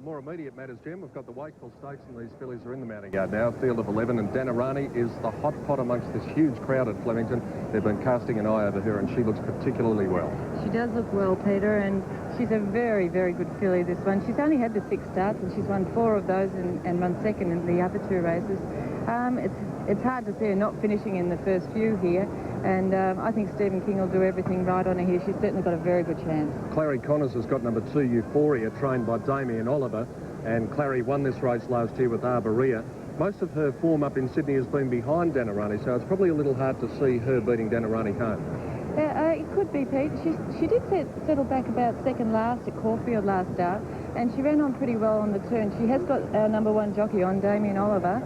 more immediate matters, Jim. We've got the Wakeful Stakes and these fillies are in the mounting yard now. Field of 11, and Danarani is the hot pot amongst this huge crowd at Flemington. They've been casting an eye over her and she looks particularly well. She does look well, Peter, and she's a very, very good filly, this one. She's only had the 6 starts and she's won 4 of those and run second in the other 2 races. It's hard to see her not finishing in the first few here, and I think Stephen King will do everything right on her here. She's certainly got a very good chance. Clary Connors has got number 2 Euphoria, trained by Damien Oliver, and Clary won this race last year with Arborea. Most of her form up in Sydney has been behind Danarani, so it's probably a little hard to see her beating Danarani home. It could be, Pete. She did settle back about second last at Caulfield last start, and she ran on pretty well on the turn. She has got our number 1 jockey on, Damien Oliver.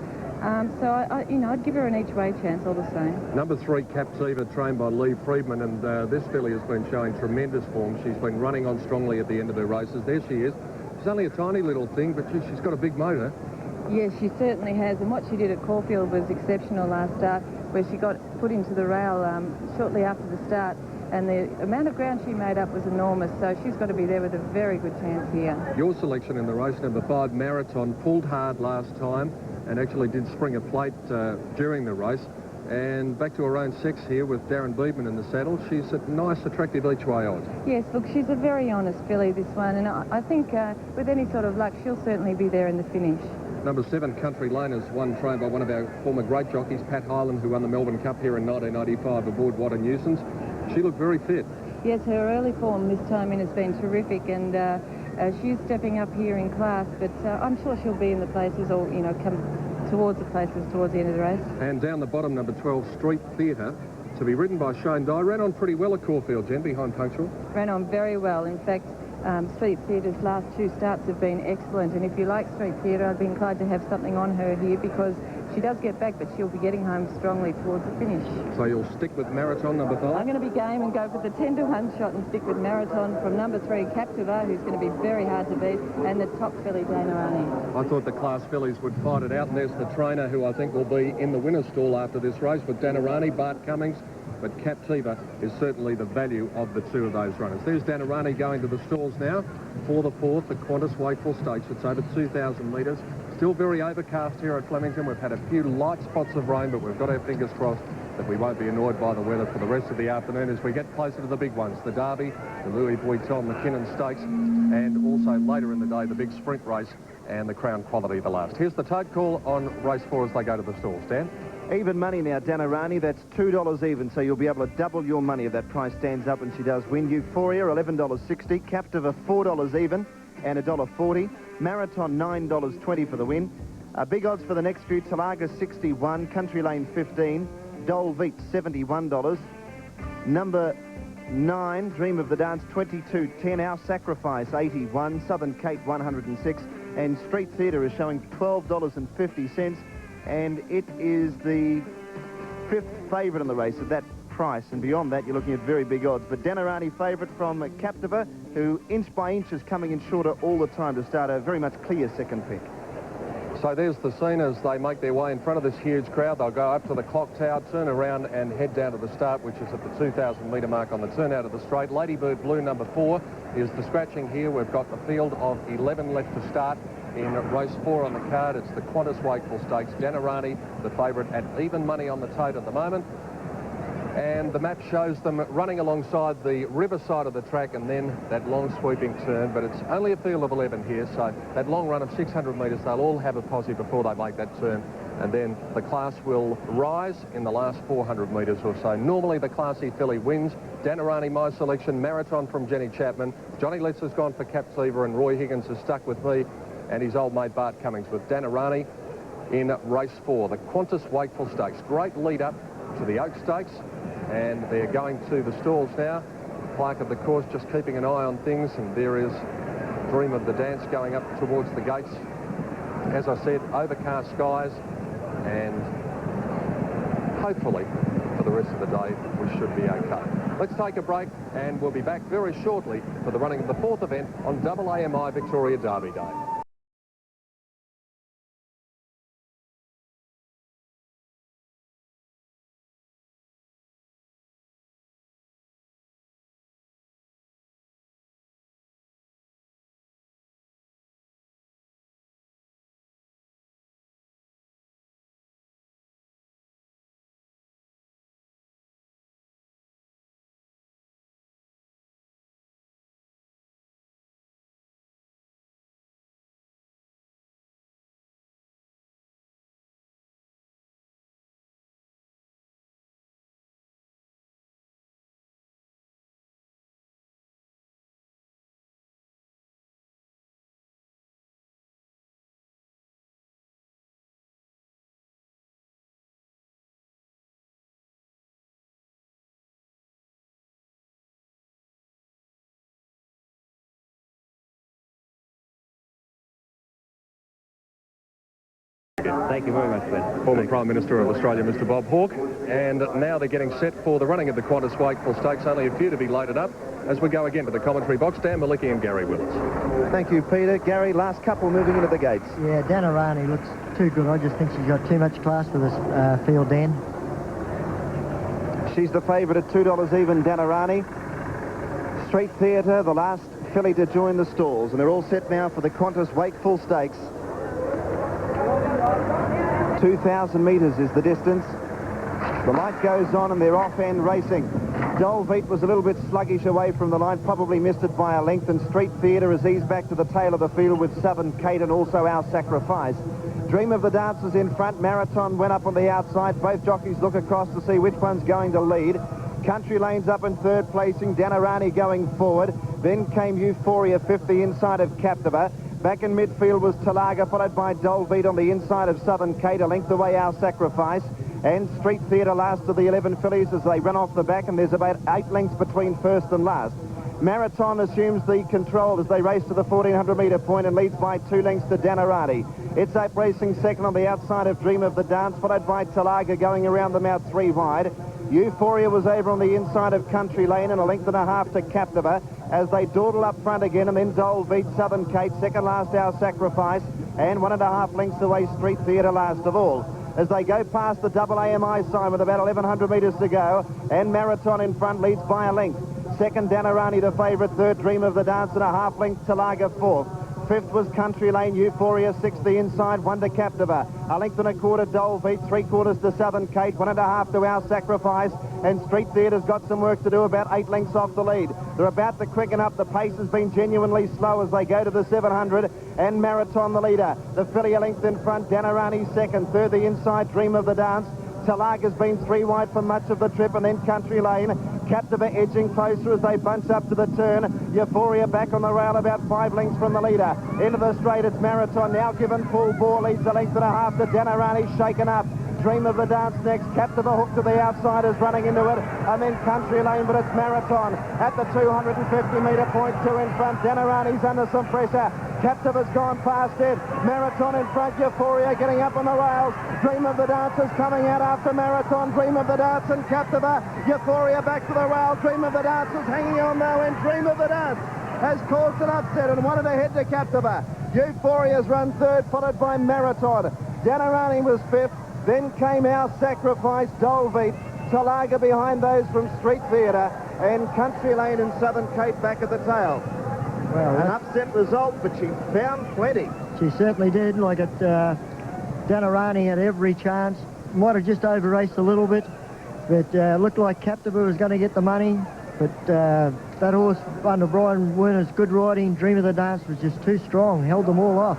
So I'd give her an each-way chance all the same. Number 3, Captiva, trained by Lee Friedman, and this filly has been showing tremendous form. She's been running on strongly at the end of her races. There she is. She's only a tiny little thing, but she's got a big motor. Yes, she certainly has, and what she did at Caulfield was exceptional last start, where she got put into the rail shortly after the start, and the amount of ground she made up was enormous, so she's got to be there with a very good chance here. Your selection in the race, number 5, Marathon, pulled hard last time and actually did spring a plate during the race. And back to her own sex here with Darren Beedman in the saddle. She's a nice, attractive each-way odds. Yes, look, she's a very honest filly, this one, and I think with any sort of luck, she'll certainly be there in the finish. Number 7, Country Lane, is one trained by one of our former great jockeys, Pat Hyland, who won the Melbourne Cup here in 1995 aboard Watt and Newson's. She looked very fit. Yes, her early form this time in has been terrific, and she's stepping up here in class, but I'm sure she'll be in the places, or, come towards the places towards the end of the race. And down the bottom, number 12, Street Theatre, to be ridden by Shane Dye. Ran on pretty well at Caulfield, Jen, behind Punctual. Ran on very well. In fact, Street Theatre's last 2 starts have been excellent, and if you like Street Theatre, I'd be inclined to have something on her here, because she does get back, but she'll be getting home strongly towards the finish. So you'll stick with Marathon, number 5? I'm going to be game and go for the 10-to-1 shot and stick with Marathon from number 3, Captiva, who's going to be very hard to beat, and the top filly, Danarani. I thought the class fillies would fight it out, and there's the trainer, who I think will be in the winner's stall after this race with Danarani, Bart Cummings. But Captiva is certainly the value of the 2 of those runners. There's Danarani going to the stalls now for the 4th, the Qantas Wakeful Stakes. It's over 2,000 metres. Still very overcast here at Flemington. We've had a few light spots of rain, but we've got our fingers crossed that we won't be annoyed by the weather for the rest of the afternoon as we get closer to the big ones, the Derby, the Louis Vuitton McKinnon Stakes, and also later in the day, the big sprint race and the Crown Quality, the last. Here's the tote call on race 4 as they go to the stalls. Dan? Even money now, Danarani, that's $2 even, so you'll be able to double your money if that price stands up and she does win. Euphoria, $11.60, Captiva, $4 even, and $1.40. Marathon, $9.20 for the win. Big odds for the next few, Talaga, 61, Country Lane, 15, Dolveet, $71. Number 9, Dream of the Dance, 22.10, Our Sacrifice, 81, Southern Cape, 106, and Street Theatre is showing $12.50. And it is the 5th favourite in the race at that price, and beyond that you're looking at very big odds. But Danarani favourite from Captiva, who inch by inch is coming in shorter all the time to start a very much clear second pick. So there's the scene as they make their way in front of this huge crowd. They'll go up to the clock tower, turn around and head down to the start, which is at the 2,000 metre mark on the turn out of the straight. Ladybird Blue, number 4, is the scratching here. We've got the field of 11 left to start. In race 4 on the card, it's the Qantas Wakeful Stakes. Danarani, the favourite, at even money on the tote at the moment. And the map shows them running alongside the river side of the track and then that long sweeping turn. But it's only a field of 11 here, so that long run of 600 metres, they'll all have a posse before they make that turn. And then the class will rise in the last 400 metres or so. Normally the classy filly wins. Danarani, my selection. Marathon from Jenny Chapman. Johnny Letts has gone for Captiva, and Roy Higgins has stuck with me and his old mate Bart Cummings with Danarani in race 4, the Qantas Wakeful Stakes. Great lead up to the Oak Stakes, and they're going to the stalls now. Clerk of the course just keeping an eye on things, and there is Dream of the Dance going up towards the gates. As I said, overcast skies, and hopefully for the rest of the day we should be okay. Let's take a break, and we'll be back very shortly for the running of the 4th event on AAMI Victoria Derby Day. again. Thank you very much, Ben. Former Prime Minister of Australia, Mr. Bob Hawke. And now they're getting set for the running of the Qantas Wakeful Stakes. Only a few to be loaded up as we go again to the commentary box. Dan Malicki and Gary Willis. Thank you, Peter. Gary, last couple moving into the gates. Yeah, Danarani looks too good. I just think she's got too much class for this field, Dan. She's the favourite at $2 even, Danarani. Street Theatre, the last filly to join the stalls, and they're all set now for the Qantas Wakeful Stakes. 2,000 metres is the distance. The light goes on and they're off-end racing. Dolbeat was a little bit sluggish away from the line, probably missed it by a length, and Street Theatre has eased back to the tail of the field with Southern Kate and also Our Sacrifice. Dream of the Dancers in front. Marathon went up on the outside. Both jockeys look across to see which one's going to lead. Country Lane's up in third placing. Danarani going forward. Then came Euphoria, fifth, the inside of Captiva. Back in midfield was Talaga, followed by Dolbeat on the inside of Southern Kate, a length away Our Sacrifice. And Street Theatre last of the 11 fillies as they run off the back, and there's about 8 lengths between first and last. Marathon assumes the control as they race to the 1,400-metre point and leads by 2 lengths to Danarani. It's up racing second on the outside of Dream of the Dance, followed by Talaga going around them out 3 wide. Euphoria was over on the inside of Country Lane and a length and a half to Captiva as they dawdle up front again, and then Dolbeat, Southern Kate, second last Our Sacrifice, and 1.5 lengths away Street Theatre last of all. As they go past the double AMI sign with about 1,100 metres to go, and Marathon in front leads by a length. Second, Danarani the favourite. Third, Dream of the Dance, and a half length Talaga fourth. Fifth was Country Lane, Euphoria. Sixth, the inside, 1 to Captiva. A length and a quarter, Dolbeat. 3/4 to Southern Kate. 1.5 to Our Sacrifice. And Street Theatre's got some work to do, about 8 lengths off the lead. They're about to quicken up. The pace has been genuinely slow as they go to the 700. And Marathon the leader. The filly a length in front. Danarani second. Third, the inside, Dream of the Dance. Talaga's been 3 wide for much of the trip, and then Country Lane. Captiva edging closer as they bunch up to the turn. Euphoria back on the rail about 5 lengths from the leader. Into the straight, it's Marathon now given full bore, leads a length and a half to Danarani, shaken up. Dream of the Dance next. Captiva hook to the outside is running into it, and then Country Lane, but it's Marathon at the 250-metre point, 2 in front. Danarani's under some pressure. Captiva's gone past it. Marathon in front. Euphoria getting up on the rails. Dream of the Dance is coming out after Marathon. Dream of the Dance and Captiva. Euphoria back to the rail. Dream of the Dance is hanging on though, and Dream of the Dance has caused an upset and wanted to head to Captiva. Euphoria's run third, followed by Marathon. Danarani was fifth. Then came Our Sacrifice, Dolbeat, Talaga behind those from Street Theatre, and Country Lane and Southern Kate back at the tail. Well, An upset result, but she found plenty. she certainly did. Like it, Danarani had every chance. Might have just over-raced a little bit, but looked like Captiva was going to get the money. But that horse under Brian Werner's good riding, Dream of the Dance, was just too strong, held them all off.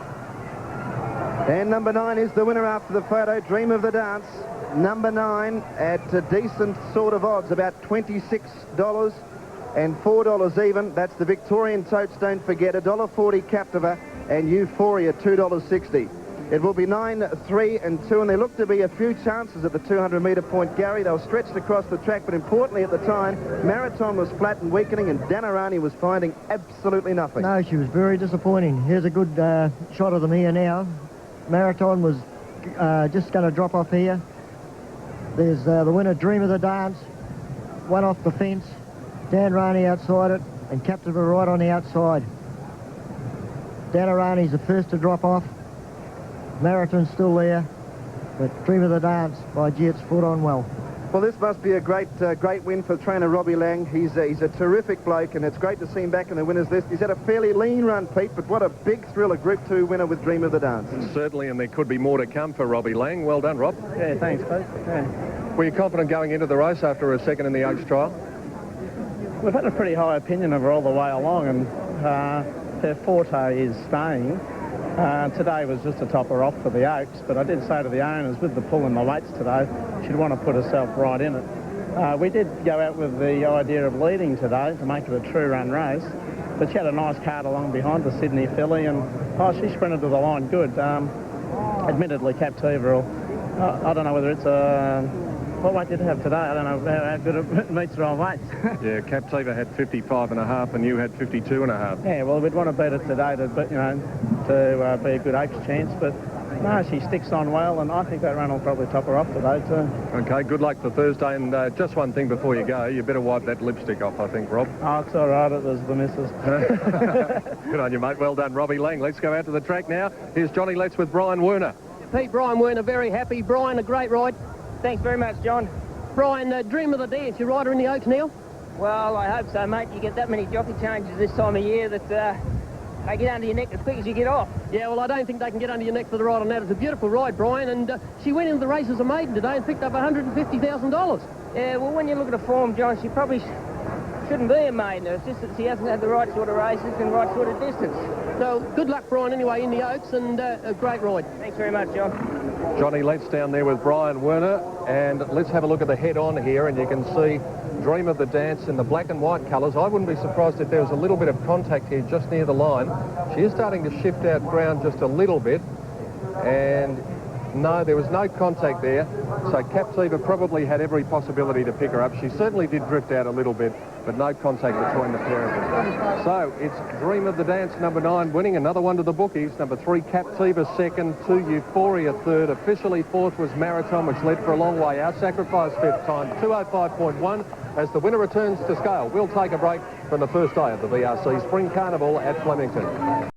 And number 9 is the winner after the photo, Dream of the Dance. Number 9 at a decent sort of odds, about $26 and $4 even. That's the Victorian Totes, don't forget, $1.40 Captiva, and Euphoria, $2.60. It will be 9, 3 and 2, and there look to be a few chances at the 200-metre point, Gary. They were stretched across the track, but importantly at the time, Marathon was flat and weakening, and Danarani was finding absolutely nothing. No, she was very disappointing. Here's a good shot of them here now. Marathon was just going to drop off here. There's the winner, Dream of the Dance, one off the fence. Danarani outside it, and Captiva right on the outside. Danarani's the first to drop off. Marathon's still there, but Dream of the Dance by Jets foot on well. Well, this must be a great win for trainer Robbie Lang. He's a terrific bloke, and it's great to see him back in the winners list. He's had a fairly lean run, Pete, but what a big thrill, a Group 2 winner with Dream of the Dance. Certainly, and there could be more to come for Robbie Lang. Well done, Rob. Yeah, thanks, Pete. Yeah. Were you confident going into the race after a second in the Oaks trial? We've had a pretty high opinion of her all the way along, and her forte is staying. Today was just to top her off for the Oaks, but I did say to the owners, with the pull in the weights today, she'd want to put herself right in it. We did go out with the idea of leading today to make it a true run race, but she had a nice card along behind the Sydney filly, and she sprinted to the line good. Admittedly, Captiva, I don't know whether it's a... What weight did it have today? I don't know how good it meets her on weights. Yeah, Captiva had 55.5 and you had 52.5. Yeah, well, we'd want to beat it today to be a good Oaks chance, but No, she sticks on well, and I think that run will probably top her off today too. Okay, good luck for Thursday. And just one thing before you go, you better wipe that lipstick off, I think, Rob. Oh, it's all right. It was the missus. Good on you, mate. Well done, Robbie Lang. Let's go out to the track now. Here's Johnny Letts with Brian Werner. Pete, Brian Werner, very happy. Brian, a great ride. Thanks very much, John. Brian, dream of the dance. Your rider in the Oaks now? Well, I hope so, mate. You get that many jockey changes this time of year that they get under your neck as quick as you get off. Yeah, well, I don't think they can get under your neck for the ride on that. It's a beautiful ride, Brian, and she went into the race as a maiden today and picked up $150,000. Yeah, well, when you look at her form, John, she probably shouldn't be a maiden. It's just that she hasn't had the right sort of races and right sort of distance. So, good luck, Brian, anyway, in the Oaks, and a great ride. Thanks very much, John. Johnny Letts down there with Brian Werner, and let's have a look at the head-on here, and you can see Dream of the Dance in the black and white colours. I wouldn't be surprised if there was a little bit of contact here just near the line. She is starting to shift out ground just a little bit, and no, there was no contact there, so Captiva probably had every possibility to pick her up. She certainly did drift out a little bit, but no contact between the pair of them. So it's Dream of the Dance, number 9, winning. Another one to the bookies. Number 3, Captiva, second. 2, Euphoria, third. Officially fourth was Marathon, which led for a long way. Our Sacrifice, fifth time, 2:05.1. As the winner returns to scale, we'll take a break from the first day of the VRC Spring Carnival at Flemington.